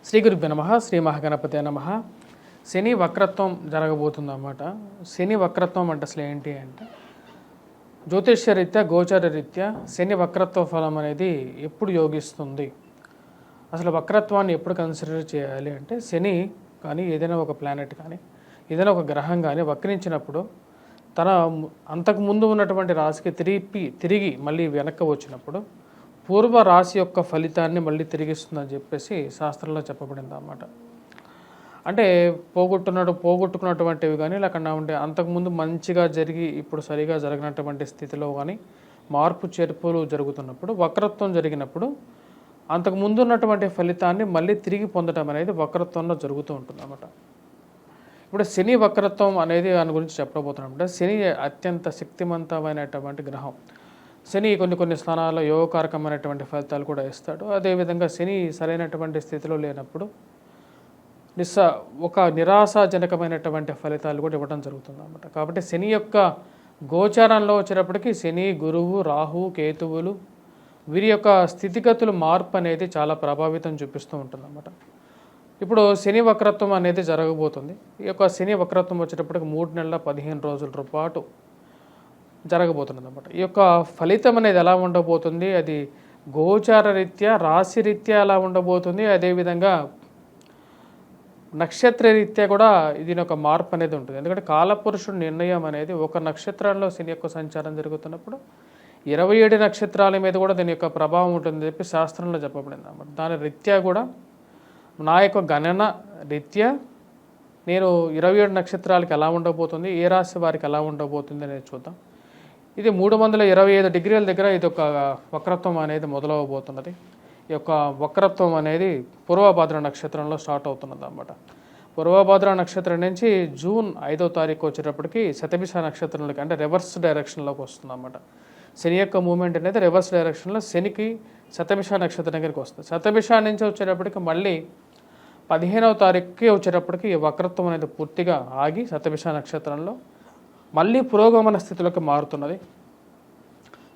శ్రీ గురుభ్యో నమః. శ్రీ మహాగణపతే నమః. శని వక్రత్వం జరగబోతుందన్నమాట. శని వక్రత్వం అంటే అసలు ఏంటి అంటే, జ్యోతిష్య రీత్యా గోచార రీత్యా శని వక్రత్వ ఫలం అనేది ఎప్పుడు యోగిస్తుంది, అసలు వక్రత్వాన్ని ఎప్పుడు కన్సిడర్ చేయాలి అంటే, శని కానీ ఏదైనా ఒక ప్లానెట్ కానీ ఏదైనా ఒక గ్రహం కానీ వక్రించినప్పుడు తన అంతకుముందు ఉన్నటువంటి రాశికి తిరిగి మళ్ళీ వెనక్కి వచ్చినప్పుడు పూర్వ రాశి యొక్క ఫలితాన్ని మళ్ళీ తిరిగిస్తుందని చెప్పేసి శాస్త్రంలో చెప్పబడింది అన్నమాట. అంటే పోగొట్టుకున్నటువంటివి కానీ లేకుండా ఉంటే అంతకుముందు మంచిగా జరిగి ఇప్పుడు సరిగా జరగినటువంటి స్థితిలో కానీ మార్పు చేర్పులు జరుగుతున్నప్పుడు వక్రత్వం జరిగినప్పుడు అంతకుముందు ఉన్నటువంటి ఫలితాన్ని మళ్ళీ తిరిగి పొందడం అనేది వక్రత్వంలో జరుగుతూ ఉంటుంది అన్నమాట. ఇప్పుడు శని వక్రత్వం అనేది దాని గురించి చెప్పబోతున్నాం. అంటే శని అత్యంత శక్తివంతమైనటువంటి గ్రహం. శని కొన్ని స్థానాల్లో యోగకారకమైనటువంటి ఫలితాలు కూడా ఇస్తాడు. అదేవిధంగా శని సరైనటువంటి స్థితిలో లేనప్పుడు ఒక నిరాశాజనకమైనటువంటి ఫలితాలు కూడా ఇవ్వడం జరుగుతుంది అన్నమాట. కాబట్టి శని యొక్క గోచారంలో వచ్చేటప్పటికి శని, గురువు, రాహు, కేతువులు వీరి యొక్క స్థితిగతులు మార్పు అనేది చాలా ప్రభావితం చూపిస్తూ ఉంటుంది అన్నమాట. ఇప్పుడు శని వక్రత్వం అనేది జరగబోతుంది. ఈ యొక్క శని వక్రత్వం వచ్చేటప్పటికి 3 నెలల 15 రోజుల పాటు జరగబోతున్నది అన్నమాట. ఈ యొక్క ఫలితం అనేది ఎలా ఉండబోతుంది, అది గోచార రీత్యా రాశి రీత్యా ఎలా ఉండబోతుంది, అదేవిధంగా నక్షత్ర రీత్యా కూడా దీని యొక్క మార్పు అనేది ఉంటుంది. ఎందుకంటే కాలపురుషుడు నిర్ణయం అనేది ఒక నక్షత్రంలో శని యొక్క సంచారం జరుగుతున్నప్పుడు 27 నక్షత్రాల మీద కూడా దీని యొక్క ప్రభావం ఉంటుందని చెప్పి శాస్త్రంలో చెప్పబడింది అన్నమాట. దాని రీత్యా కూడా నా యొక్క గణన రీత్యా నేను 27 నక్షత్రాలకి ఎలా ఉండబోతుంది, ఏ రాశి వారికి ఎలా ఉండబోతుంది అనేది చూద్దాం. ఇది 325 డిగ్రీల దగ్గర ఇది ఒక వక్రత్వం అనేది మొదలవబోతున్నది. ఈ యొక్క వక్రత్వం అనేది పూర్వభాద్ర నక్షత్రంలో స్టార్ట్ అవుతున్నది అన్నమాట. పూర్వభాద్ర నక్షత్రం నుంచి జూన్ 5వ తారీఖు వచ్చేటప్పటికి శతభిష నక్షత్రంలోకి అంటే రివర్స్ డైరెక్షన్లోకి వస్తుంది అన్నమాట. శని యొక్క మూమెంట్ అనేది రివర్స్ డైరెక్షన్లో శనికి శతభిష నక్షత్రం దగ్గరికి వస్తుంది. శతభిష నుంచి వచ్చేటప్పటికి మళ్ళీ 15వ తారీఖుకి వచ్చేటప్పటికి ఈ వక్రత్వం అనేది పూర్తిగా ఆగి శతభిష నక్షత్రంలో మళ్ళీ పురోగమన స్థితిలోకి మారుతున్నది,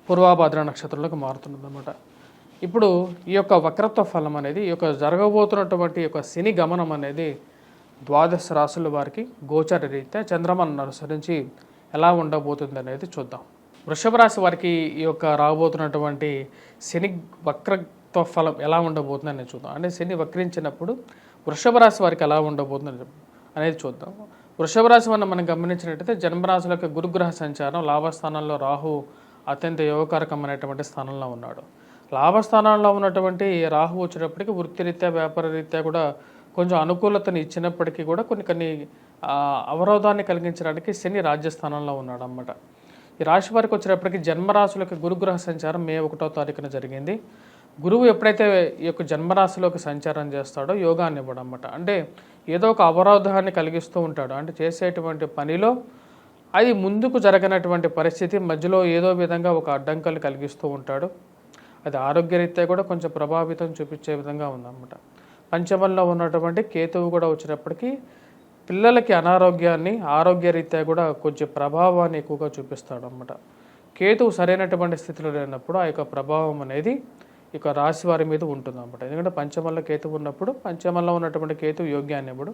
పూర్వభాద్ర నక్షత్రంలోకి మారుతున్నది అన్నమాట. ఇప్పుడు ఈ యొక్క వక్రత్వ ఫలం అనేది ఈ యొక్క జరగబోతున్నటువంటి యొక్క శని గమనం అనేది 12 రాశుల వారికి గోచర రీత్యా చంద్రమాను అనుసరించి ఎలా ఉండబోతుంది అనేది చూద్దాం. వృషభ రాశి వారికి ఈ యొక్క రాబోతున్నటువంటి శని వక్రత్వ ఫలం ఎలా ఉండబోతుంది అనేది చూద్దాం. అంటే శని వక్రించినప్పుడు వృషభ రాశి వారికి ఎలా ఉండబోతుంది అనేది చూద్దాం. వృషభ రాశి మనం గమనించినట్టయితే జన్మరాశులకు గురుగ్రహ సంచారం లాభస్థానంలో రాహు అత్యంత యోగకారకమైనటువంటి స్థానంలో ఉన్నాడు. లాభస్థానంలో ఉన్నటువంటి రాహు వచ్చినప్పటికీ వృత్తిరీత్యా వ్యాపార రీత్యా కూడా కొంచెం అనుకూలతని ఇచ్చినప్పటికీ కూడా కొన్ని అవరోధాన్ని కలిగించడానికి శని రాజ్యస్థానంలో ఉన్నాడు అన్నమాట. ఈ రాశి వారికి వచ్చేటప్పటికి జన్మరాశులకు గురుగ్రహ సంచారం మే 1వ తారీఖున జరిగింది. గురువు ఎప్పుడైతే ఈ యొక్క జన్మరాశిలోకి సంచారం చేస్తాడో యోగాన్ని ఇవ్వడం అన్నమాట. అంటే ఏదో ఒక అవరోధాన్ని కలిగిస్తూ ఉంటాడు. అంటే చేసేటువంటి పనిలో అది ముందుకు జరగనటువంటి పరిస్థితి మధ్యలో ఏదో విధంగా ఒక అడ్డంకులు కలిగిస్తూ ఉంటాడు. అది ఆరోగ్యరీత్యా కూడా కొంచెం ప్రభావితం చూపించే విధంగా ఉందన్నమాట. పంచమంలో ఉన్నటువంటి కేతువు కూడా వచ్చినప్పటికీ పిల్లలకి అనారోగ్యాన్ని ఆరోగ్యరీత్యా కూడా కొంచెం ప్రభావాన్ని ఎక్కువగా చూపిస్తాడు అన్నమాట. కేతువు సరైనటువంటి స్థితిలో లేనప్పుడు ఆ యొక్క ప్రభావం అనేది ఇక రాశి వారి మీద ఉంటుంది అన్నమాట. ఎందుకంటే పంచమంలో కేతువు ఉన్నప్పుడు పంచమంలో ఉన్నటువంటి కేతువు యోగ్యాన్ని ఇవ్వడు.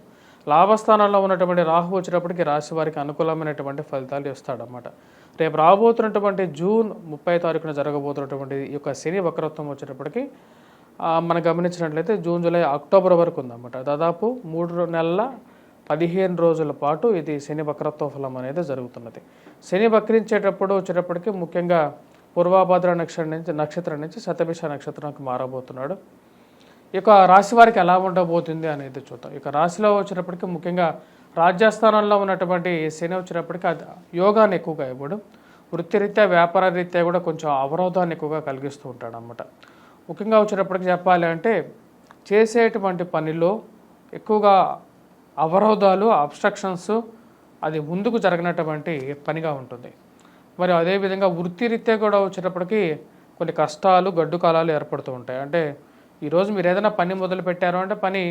లాభస్థానంలో ఉన్నటువంటి రాహు వచ్చినప్పటికీ రాశి వారికి అనుకూలమైనటువంటి ఫలితాలు ఇస్తాడన్నమాట. రేపు రాబోతున్నటువంటి జూన్ 30వ తారీఖున జరగబోతున్నటువంటి ఈ యొక్క శని వక్రత్వం వచ్చేటప్పటికి మనం గమనించినట్లయితే జూన్, జూలై, అక్టోబర్ వరకు ఉందన్నమాట. దాదాపు 3 నెలల 15 రోజుల పాటు ఇది శని వక్రత్వ ఫలం అనేది జరుగుతున్నది. శని వక్రించేటప్పుడు వచ్చేటప్పటికి ముఖ్యంగా పూర్వభాద్ర నక్షత్రం నుంచి శతభిష నక్షత్రానికి మారబోతున్నాడు. ఈ యొక్క రాశి వారికి ఎలా ఉండబోతుంది అనేది చూద్దాం. ఇక రాశిలో వచ్చినప్పటికీ ముఖ్యంగా రాజ్యస్థానంలో ఉన్నటువంటి శని వచ్చినప్పటికీ అది యోగాన్ని ఎక్కువగా ఇవ్వడు. వృత్తిరీత్యా వ్యాపార రీత్యా కూడా కొంచెం అవరోధాన్ని ఎక్కువగా కలిగిస్తూ ఉంటాడు అన్నమాట. ముఖ్యంగా వచ్చేటప్పటికి చెప్పాలి అంటే చేసేటువంటి పనిలో ఎక్కువగా అవరోధాలు, అబ్స్ట్రక్షన్స్ అది ముందుకు జరగనటువంటి పనిగా ఉంటుంది. మరి అదేవిధంగా వృత్తిరీత్యా కూడా వచ్చేటప్పటికి కొన్ని కష్టాలు, గడ్డు కాలాలు ఏర్పడుతూ ఉంటాయి. అంటే ఈరోజు మీరు ఏదైనా పని మొదలు పెట్టారు అంటే పని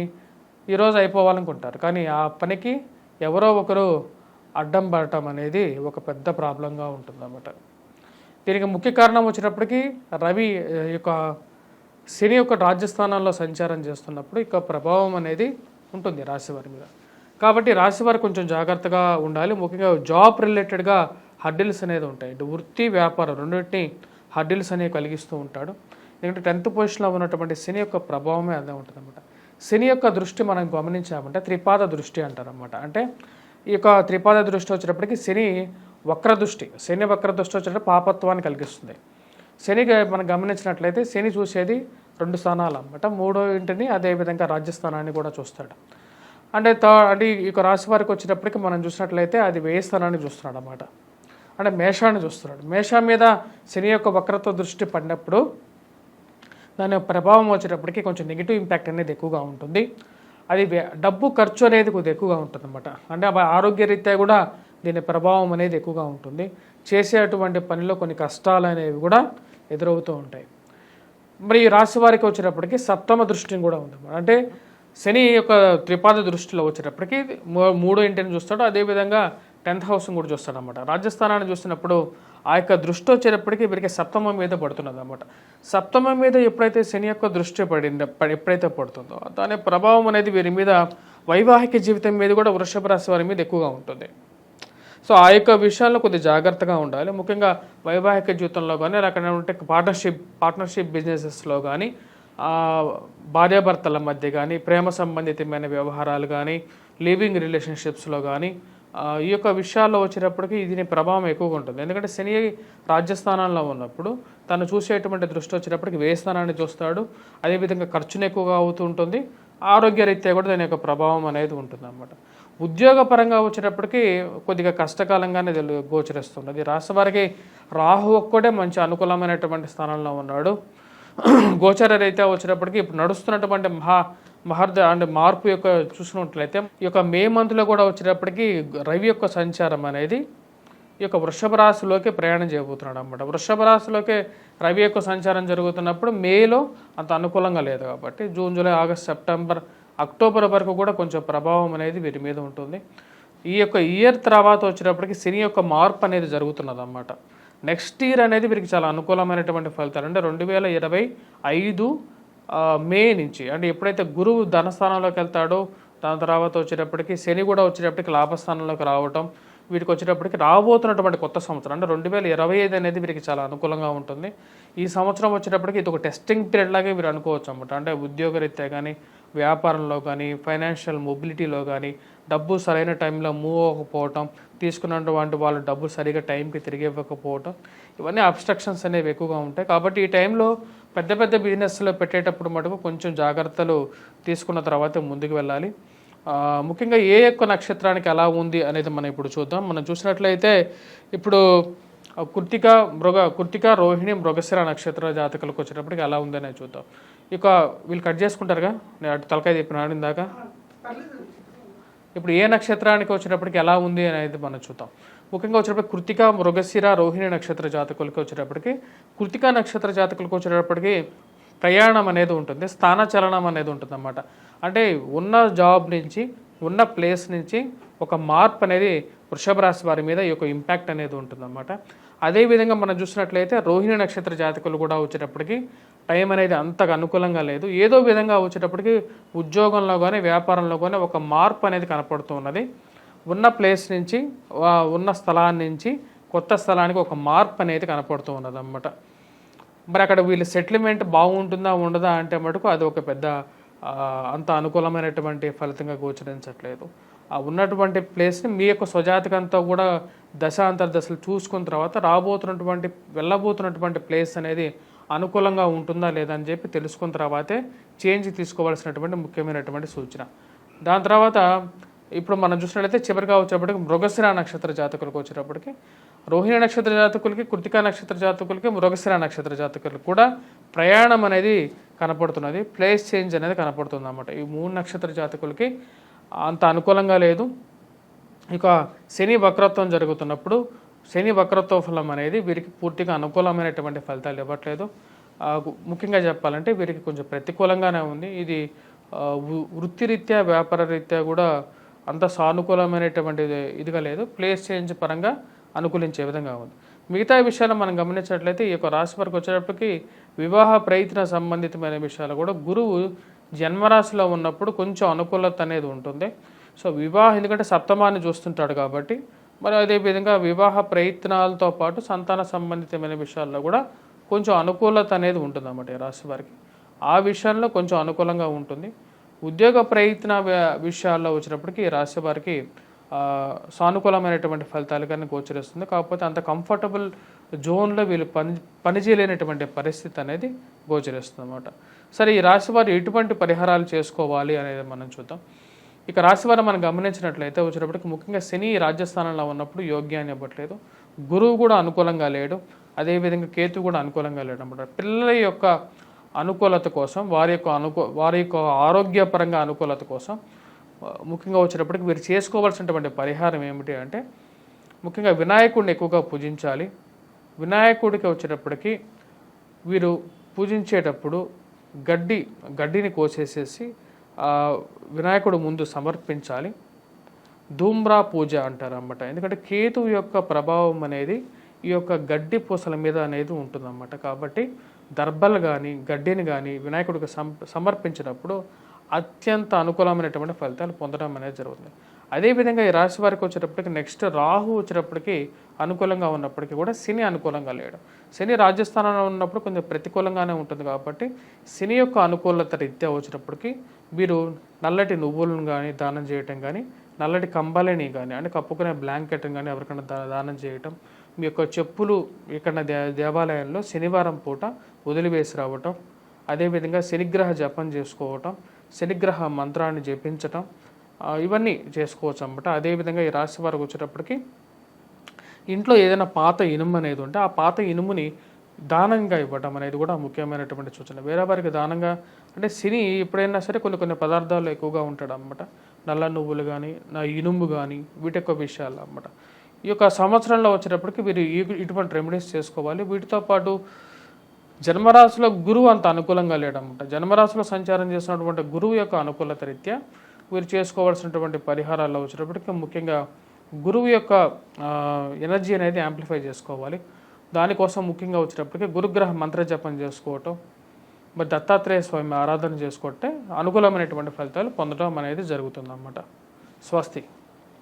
ఈరోజు అయిపోవాలనుకుంటారు, కానీ ఆ పనికి ఎవరో ఒకరు అడ్డం పడటం అనేది ఒక పెద్ద ప్రాబ్లంగా ఉంటుందన్నమాట. దీనికి ముఖ్య కారణం వచ్చినప్పటికీ రవి యొక్క శని యొక్క రాజ్యస్థానాల్లో సంచారం చేస్తున్నప్పుడు ఇక ప్రభావం అనేది ఉంటుంది రాశివారి మీద. కాబట్టి రాశివారు కొంచెం జాగ్రత్తగా ఉండాలి. ముఖ్యంగా జాబ్ రిలేటెడ్గా హర్డిల్స్ అనేది ఉంటాయి. ఇటు వృత్తి వ్యాపారం రెండింటిని హర్డిల్స్ అనేవి కలిగిస్తూ ఉంటాడు. ఎందుకంటే 10th పొజిషన్లో ఉన్నటువంటి శని యొక్క ప్రభావమే అదే ఉంటుంది అనమాట. శని యొక్క దృష్టి మనం గమనించామంటే త్రిపాద దృష్టి అంటారనమాట. అంటే ఈ యొక్క త్రిపాద దృష్టి వచ్చేటప్పటికి శని వక్ర దృష్టి వచ్చేటప్పుడు పాపత్వాన్ని కలిగిస్తుంది. శని మనం గమనించినట్లయితే శని చూసేది 2 స్థానాలు అనమాట. 3వ ఇంటిని అదేవిధంగా రాజ్యస్థానాన్ని కూడా చూస్తాడు. అంటే ఈ యొక్క రాశి వారికి వచ్చేటప్పటికి మనం చూసినట్లయితే అది వ్యయ స్థానాన్ని చూస్తున్నాడు అనమాట. అంటే మేషాన్ని చూస్తున్నాడు. మేషం మీద శని యొక్క వక్రత్వ దృష్టి పడినప్పుడు దాని ప్రభావం వచ్చేటప్పటికి కొంచెం నెగిటివ్ ఇంపాక్ట్ అనేది ఎక్కువగా ఉంటుంది. అది డబ్బు ఖర్చు అనేది కొద్దిగా ఎక్కువగా ఉంటుంది అనమాట. అంటే ఆరోగ్యరీత్యా కూడా దీని ప్రభావం అనేది ఎక్కువగా ఉంటుంది. చేసేటువంటి పనిలో కొన్ని కష్టాలు అనేవి కూడా ఎదురవుతూ ఉంటాయి. మరి ఈ రాశి వారికి వచ్చేటప్పటికి 7వ దృష్టిని కూడా ఉంది. అంటే శని యొక్క త్రిపాద దృష్టిలో వచ్చేటప్పటికి 3వ ఇంటిని చూస్తాడు. అదేవిధంగా 10th హౌస్ని కూడా చూస్తాడు అనమాట. రాజస్థానాన్ని చూసినప్పుడు ఆ యొక్క దృష్టి వచ్చేటప్పటికి వీరికి 7వ మీద పడుతున్నది అనమాట. 7వ మీద ఎప్పుడైతే శని యొక్క దృష్టి ఎప్పుడైతే పడుతుందో దాని ప్రభావం అనేది వీరి మీద వైవాహిక జీవితం మీద కూడా వృషభ రాశి వారి మీద ఎక్కువగా ఉంటుంది. సో ఆ యొక్క విషయాల్లో కొద్దిగా జాగ్రత్తగా ఉండాలి. ముఖ్యంగా వైవాహిక జీవితంలో కానీ అక్కడ ఉంటే పార్ట్నర్షిప్ బిజినెసెస్లో కానీ భార్యాభర్తల మధ్య కానీ ప్రేమ సంబంధితమైన వ్యవహారాలు కానీ లివింగ్ రిలేషన్షిప్స్లో కానీ ఈ యొక్క విషయాల్లో వచ్చేటప్పటికి దీని ప్రభావం ఎక్కువగా ఉంటుంది. ఎందుకంటే శని రాజ్యస్థానాల్లో ఉన్నప్పుడు తను చూసేటువంటి దృష్టి వచ్చేటప్పటికి వ్యయ స్థానాన్ని చూస్తాడు. అదేవిధంగా ఖర్చును ఎక్కువగా అవుతూ ఉంటుంది. ఆరోగ్యరీత్యా కూడా దాని యొక్క ప్రభావం అనేది ఉంటుంది అన్నమాట. ఉద్యోగపరంగా వచ్చేటప్పటికి కొద్దిగా కష్టకాలంగానే గోచరిస్తున్నది. రాశి వారికి రాహు ఒక్కడే మంచి అనుకూలమైనటువంటి స్థానంలో ఉన్నాడు. గోచర రీత్యా వచ్చేటప్పటికి ఇప్పుడు నడుస్తున్నటువంటి మార్పు యొక్క చూసినట్లయితే ఈ యొక్క మే మంత్లో కూడా వచ్చేటప్పటికి రవి యొక్క సంచారం అనేది ఈ యొక్క వృషభ రాశిలోకి ప్రయాణం చేయబోతున్నాడు అన్నమాట. వృషభ రాశిలోకి రవి యొక్క సంచారం జరుగుతున్నప్పుడు మేలో అంత అనుకూలంగా లేదు. కాబట్టి June, July, August, September, October వరకు కూడా కొంచెం ప్రభావం అనేది వీరి మీద ఉంటుంది. ఈ యొక్క ఇయర్ తర్వాత వచ్చేటప్పటికి శని యొక్క మార్పు అనేది జరుగుతున్నది అన్నమాట. నెక్స్ట్ ఇయర్ అనేది వీరికి చాలా అనుకూలమైనటువంటి ఫలితాలు. అంటే 2025 మే నుంచి, అంటే ఎప్పుడైతే గురువు ధనస్థానంలోకి వెళ్తాడో దాని తర్వాత వచ్చేటప్పటికి శని కూడా వచ్చేటప్పటికి లాభస్థానంలోకి రావటం, వీటికి వచ్చేటప్పటికి రాబోతున్నటువంటి కొత్త సంవత్సరం అంటే 2025 అనేది వీరికి చాలా అనుకూలంగా ఉంటుంది. ఈ సంవత్సరం వచ్చేటప్పటికి ఇది ఒక టెస్టింగ్ పీరియడ్ లాగే మీరు అనుకోవచ్చు అన్నమాట. అంటే ఉద్యోగరీత్యా కానీ వ్యాపారంలో కానీ ఫైనాన్షియల్ మొబిలిటీలో కానీ డబ్బు సరైన టైంలో మూవ్ అవ్వకపోవటం, తీసుకున్నటువంటి వాళ్ళు డబ్బు సరిగా టైంకి తిరిగి ఇవ్వకపోవటం, ఇవన్నీ అబ్స్ట్రక్షన్స్ అనేవి ఎక్కువగా ఉంటాయి. కాబట్టి ఈ టైంలో పెద్ద పెద్ద బిజినెస్లో పెట్టేటప్పుడు మటుకు కొంచెం జాగ్రత్తలు తీసుకున్న తర్వాత ముందుకు వెళ్ళాలి. ముఖ్యంగా ఏ యొక్క నక్షత్రానికి ఎలా ఉంది అనేది మనం ఇప్పుడు చూద్దాం. మనం చూసినట్లయితే ఇప్పుడు కృత్తిక, రోహిణి, మృగశిర నక్షత్ర జాతకులకు వచ్చేటప్పటికి ఎలా ఉంది అనేది చూద్దాం. ఇక వీళ్ళు కట్ చేసుకుంటారుగా, నేను అటు తలకాయ చెప్పినాడు ఇందాక. ఇప్పుడు ఏ నక్షత్రానికి వచ్చేటప్పటికి ఎలా ఉంది అనేది మనం చూద్దాం. ముఖ్యంగా వచ్చేటప్పటికి కృత్తిక, మృగశిర, రోహిణి నక్షత్ర జాతకులకి వచ్చేటప్పటికి కృత్తిక నక్షత్ర జాతకులకు వచ్చేటప్పటికి ప్రయాణం అనేది ఉంటుంది, స్థానచలనం అనేది ఉంటుంది అన్నమాట. అంటే ఉన్న జాబ్ నుంచి ఉన్న ప్లేస్ నుంచి ఒక మార్పు అనేది వృషభ రాశి వారి మీద ఈ యొక్క ఇంపాక్ట్ అనేది ఉంటుందన్నమాట. అదేవిధంగా మనం చూసినట్లయితే రోహిణి నక్షత్ర జాతకులు కూడా వచ్చేటప్పటికి టైం అనేది అంతగా అనుకూలంగా లేదు. ఏదో విధంగా వచ్చేటప్పటికి ఉద్యోగంలో కానీ వ్యాపారంలో కానీ ఒక మార్పు అనేది కనపడుతూ ఉన్నది. ఉన్న ప్లేస్ నుంచి ఉన్న స్థలాన్ని నుంచి కొత్త స్థలానికి ఒక మార్పు అనేది కనపడుతూ ఉన్నది అన్నమాట. మరి అక్కడ వీళ్ళ సెటిల్మెంట్ బాగుంటుందా ఉండదా అంటే మటుకు అది ఒక పెద్ద అంత అనుకూలమైనటువంటి ఫలితంగా గోచరించట్లేదు. ఆ ఉన్నటువంటి ప్లేస్ని మీ యొక్క స్వజాతకంతో కూడా దశలు చూసుకున్న తర్వాత వెళ్ళబోతున్నటువంటి ప్లేస్ అనేది అనుకూలంగా ఉంటుందా లేదా అని చెప్పి తెలుసుకున్న తర్వాతే చేంజ్ తీసుకోవాల్సినటువంటి ముఖ్యమైనటువంటి సూచన. దాని తర్వాత ఇప్పుడు మనం చూసినట్లయితే చివరిగా వచ్చేటప్పటికి మృగశిర నక్షత్ర జాతకులకు వచ్చేటప్పటికి రోహిణి నక్షత్ర జాతకులకి, కృత్తికా నక్షత్ర జాతకులకి, మృగశిర నక్షత్ర జాతకులకు కూడా ప్రయాణం అనేది కనపడుతున్నది, ప్లేస్ చేంజ్ అనేది కనపడుతుంది అన్నమాట. ఈ 3 నక్షత్ర జాతకులకి అంత అనుకూలంగా లేదు. ఇక శని వక్రత్వం జరుగుతున్నప్పుడు శని వక్రత్వ ఫలం అనేది వీరికి పూర్తిగా అనుకూలమైనటువంటి ఫలితాలు ఇవ్వట్లేదు. ముఖ్యంగా చెప్పాలంటే వీరికి కొంచెం ప్రతికూలంగానే ఉంది. ఇది వృత్తిరీత్యా వ్యాపార రీత్యా కూడా అంత సానుకూలమైనటువంటి ఇదిగా లేదు. ప్లేస్ చేంజ్ పరంగా అనుకూలించే విధంగా ఉంది. మిగతా విషయాలు మనం గమనించినట్లయితే ఈ యొక్క రాశి వారికి వచ్చేటప్పటికి వివాహ ప్రయత్న సంబంధితమైన విషయాలు కూడా గురువు జన్మరాశిలో ఉన్నప్పుడు కొంచెం అనుకూలత అనేది ఉంటుంది. సో ఎందుకంటే సప్తమాన్ని చూస్తుంటాడు కాబట్టి మరి అదేవిధంగా వివాహ ప్రయత్నాలతో పాటు సంతాన సంబంధితమైన విషయాల్లో కూడా కొంచెం అనుకూలత అనేది ఉంటుంది అన్నమాట ఈ రాశి వారికి. ఆ విషయంలో కొంచెం అనుకూలంగా ఉంటుంది. ఉద్యోగ ప్రయత్న విషయాల్లో వచ్చినప్పటికీ ఈ రాశి వారికి సానుకూలమైనటువంటి ఫలితాలు కానీ గోచరిస్తుంది. కాకపోతే అంత కంఫర్టబుల్ జోన్లో వీళ్ళు పనిచేయలేనటువంటి పరిస్థితి అనేది గోచరిస్తుంది అన్నమాట. సరే, ఈ రాశి వారు ఎటువంటి పరిహారాలు చేసుకోవాలి అనేది మనం చూద్దాం. ఇక రాశి వారు మనం గమనించినట్లయితే వచ్చేటప్పటికి ముఖ్యంగా శని రాజ్యస్థానంలో ఉన్నప్పుడు యోగ్యాన్ని ఇవ్వట్లేదు. గురువు కూడా అనుకూలంగా లేడు, అదేవిధంగా కేతు కూడా అనుకూలంగా లేడు అన్నమాట. పిల్లల యొక్క అనుకూలత కోసం, వారి యొక్క ఆరోగ్యపరంగా అనుకూలత కోసం ముఖ్యంగా వచ్చేటప్పటికి వీరు చేసుకోవాల్సినటువంటి పరిహారం ఏమిటి అంటే ముఖ్యంగా వినాయకుడిని ఎక్కువగా పూజించాలి. వినాయకుడికి వచ్చేటప్పటికి వీరు పూజించేటప్పుడు గడ్డిని కోసేసేసి వినాయకుడు ముందు సమర్పించాలి. ధూమ్రా పూజ అంటారు అన్నమాట. ఎందుకంటే కేతువు యొక్క ప్రభావం అనేది ఈ యొక్క గడ్డి పూసల మీద అనేది ఉంటుందన్నమాట. కాబట్టి దర్భలు కానీ గడ్డిని కానీ వినాయకుడికి సమర్పించినప్పుడు అత్యంత అనుకూలమైనటువంటి ఫలితాలు పొందడం అనేది జరుగుతుంది. అదేవిధంగా ఈ రాశి వారికి వచ్చేటప్పటికి నెక్స్ట్ రాహు వచ్చేటప్పటికి అనుకూలంగా ఉన్నప్పటికీ కూడా శని అనుకూలంగా లేడు. శని రాజస్థానంలో ఉన్నప్పుడు కొంచెం ప్రతికూలంగానే ఉంటుంది. కాబట్టి శని యొక్క అనుకూలత రీత్యా వచ్చేటప్పటికి వీరు నల్లటి నువ్వులను కానీ దానం చేయటం కానీ, నల్లటి కంబలిని కానీ అంటే కప్పుకునే బ్లాంకెట్ని కానీ ఎవరికైనా దానం చేయటం, మీ యొక్క చెప్పులు ఇక్కడ దేవాలయంలో శనివారం పూట వదిలివేసి రావటం, అదేవిధంగా శనిగ్రహ జపం చేసుకోవటం, శనిగ్రహ మంత్రాన్ని జపించటం, ఇవన్నీ చేసుకోవచ్చు అన్నమాట. అదేవిధంగా ఈ రాశి వారికి వచ్చేటప్పటికి ఇంట్లో ఏదైనా పాత ఇనుము అనేది ఉంటే ఆ పాత ఇనుముని దానంగా ఇవ్వటం అనేది కూడా ముఖ్యమైనటువంటి సూచన. వేరే వారికి దానంగా అంటే శని ఎప్పుడైనా సరే కొన్ని పదార్థాలు ఎక్కువగా ఉంటాడు అన్నమాట. నల్ల నువ్వులు కానీ, ఇనుము కానీ, వీటి యొక్క విషయాలు అన్నమాట. ఈ యొక్క సంవత్సరంలో వచ్చేటప్పటికి వీరు ఇటువంటి రెమెడీస్ చేసుకోవాలి. వీటితో పాటు జన్మరాశిలో గురువు అంత అనుకూలంగా లేడన్నమాట. జన్మరాశిలో సంచారం చేసినటువంటి గురువు యొక్క అనుకూలత రీత్యా వీరు చేసుకోవాల్సినటువంటి పరిహారాల్లో వచ్చేటప్పటికి ముఖ్యంగా గురువు యొక్క ఎనర్జీ అనేది యాంప్లిఫై చేసుకోవాలి. దానికోసం ముఖ్యంగా వచ్చేటప్పటికి గురుగ్రహ మంత్ర జపం చేసుకోవటం, మరి దత్తాత్రేయ స్వామి ఆరాధన చేసుకుంటే అనుకూలమైనటువంటి ఫలితాలు పొందడం అనేది జరుగుతుందన్నమాట. స్వస్తి.